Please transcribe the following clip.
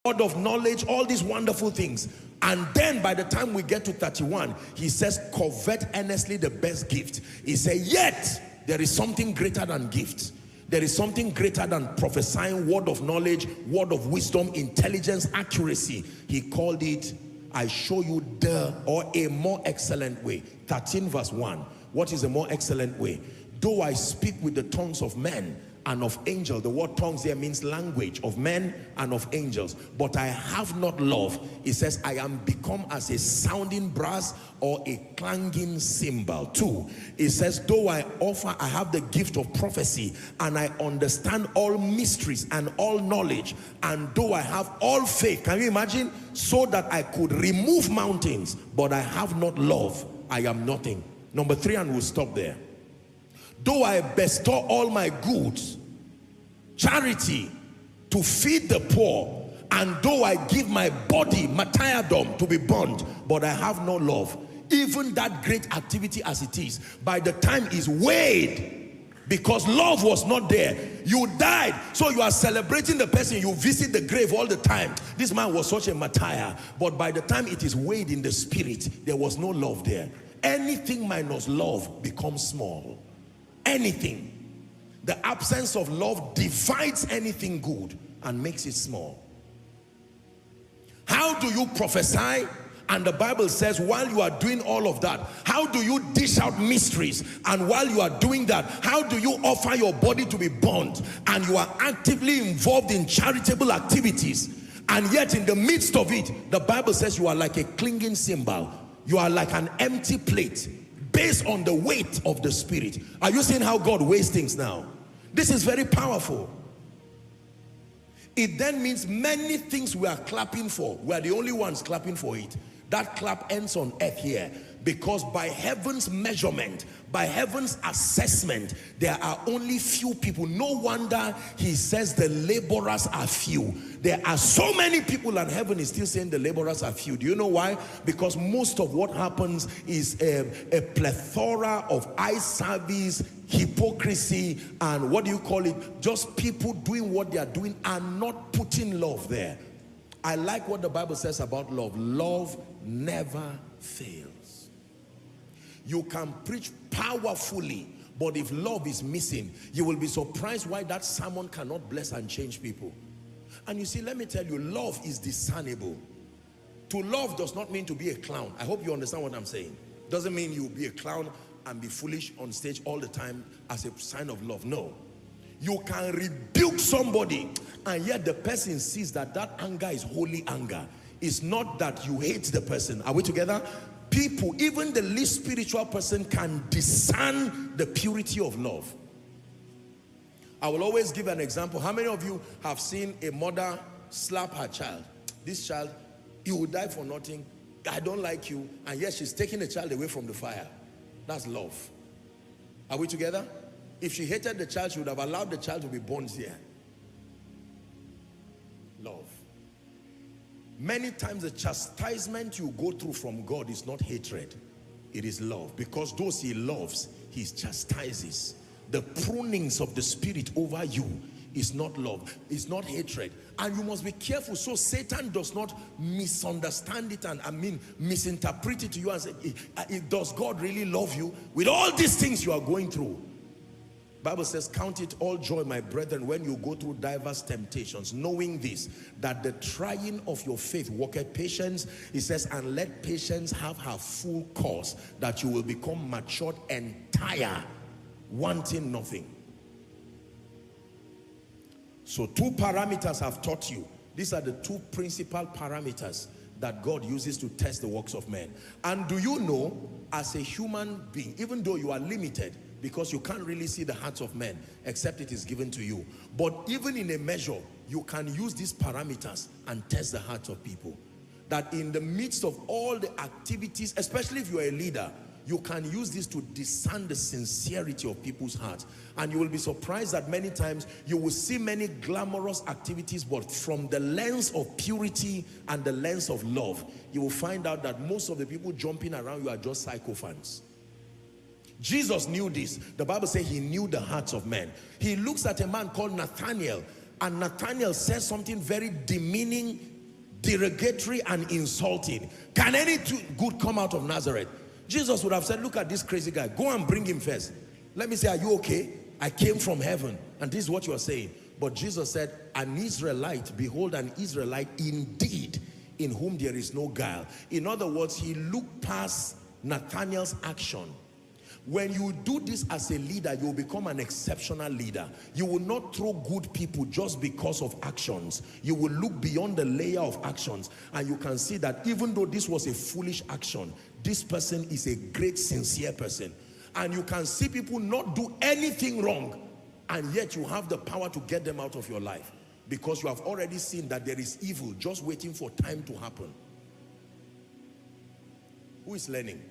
word of knowledge, all these wonderful things. And then by the time we get to 31, he says, covet earnestly the best gift. He said, yet there is something greater than gifts. There is something greater than prophesying, word of knowledge, word of wisdom, intelligence, accuracy. He called it, I show you the, or a more excellent way. 13 verse 1. What is a more excellent way? Though I speak with the tongues of men and of angels. The word tongues here means language of men and of angels. But I have not love. It says, I am become as a sounding brass or a clanging cymbal. 2, it says, though I have the gift of prophecy and I understand all mysteries and all knowledge, and though I have all faith, can you imagine? So that I could remove mountains, but I have not love, I am nothing. Number 3, and we'll stop there. Though I bestow all my goods, charity, to feed the poor, and though I give my body, martyrdom, to be burned, but I have no love, even that great activity as it is, by the time is weighed, because love was not there. You died, so you are celebrating the person, you visit the grave all the time. This man was such a martyr, but by the time it is weighed in the spirit, there was no love there. Anything minus love becomes small. Anything. The absence of love divides anything good and makes it small. How do you prophesy? And the Bible says, while you are doing all of that, how do you dish out mysteries? And while you are doing that, how do you offer your body to be burned? And you are actively involved in charitable activities. And yet in the midst of it, the Bible says you are like a clinging cymbal. You are like an empty plate, based on the weight of the spirit. Are you seeing how God weighs things now? This is very powerful. It then means many things we are clapping for, we are the only ones clapping for it. That clap ends on earth here, because by heaven's measurement, by heaven's assessment, there are only few people. No wonder he says the laborers are few. There are so many people, and heaven is still saying the laborers are few. Do you know why? Because most of what happens is a plethora of eye service, hypocrisy, and what do you call it? Just people doing what they are doing and not putting love there. I like what the Bible says about love. Love never fails. You can preach powerfully, but if love is missing, you will be surprised why that sermon cannot bless and change people. And you see, let me tell you, love is discernible. To love does not mean to be a clown. I hope you understand what I'm saying. Doesn't mean you'll be a clown and be foolish on stage all the time as a sign of love. No. You can rebuke somebody, and yet the person sees that that anger is holy anger. It's not that you hate the person. Are we together? People, even the least spiritual person, can discern the purity of love. I will always give an example. How many of you have seen a mother slap her child? This child, you will die for nothing. I don't like you. And yet she's taking the child away from the fire. That's love. Are we together? If she hated the child, she would have allowed the child to be born here. Love. Many times the chastisement you go through from God is not hatred. It is love. Because those he loves, he chastises. The prunings of the spirit over you is not love. It's not hatred. And you must be careful so Satan does not misunderstand it and misinterpret it to you and say, does God really love you? With all these things you are going through. Bible says, count it all joy, my brethren, when you go through diverse temptations, knowing this, that the trying of your faith worketh patience. It says, and let patience have her full course, that you will become matured, entire, wanting nothing. So 2 parameters I've taught you. These are the 2 principal parameters that God uses to test the works of men. And do you know, as a human being, even though you are limited, because you can't really see the hearts of men except it is given to you, but even in a measure, you can use these parameters and test the hearts of people. That in the midst of all the activities, especially if you are a leader, you can use this to discern the sincerity of people's hearts. And you will be surprised that many times you will see many glamorous activities, but from the lens of purity and the lens of love, you will find out that most of the people jumping around you are just sycophants. Jesus knew this. The Bible says he knew the hearts of men. He looks at a man called Nathanael. And Nathanael says something very demeaning, derogatory, and insulting. Can any good come out of Nazareth? Jesus would have said, look at this crazy guy. Go and bring him first. Let me say, are you okay? I came from heaven, and this is what you are saying. But Jesus said, an Israelite, behold, an Israelite indeed, in whom there is no guile. In other words, he looked past Nathanael's action. When you do this as a leader, you will become an exceptional leader. You will not throw good people just because of actions. You will look beyond the layer of actions, and you can see that even though this was a foolish action, this person is a great, sincere person. And you can see people not do anything wrong, and yet you have the power to get them out of your life, because you have already seen that there is evil just waiting for time to happen. Who is learning?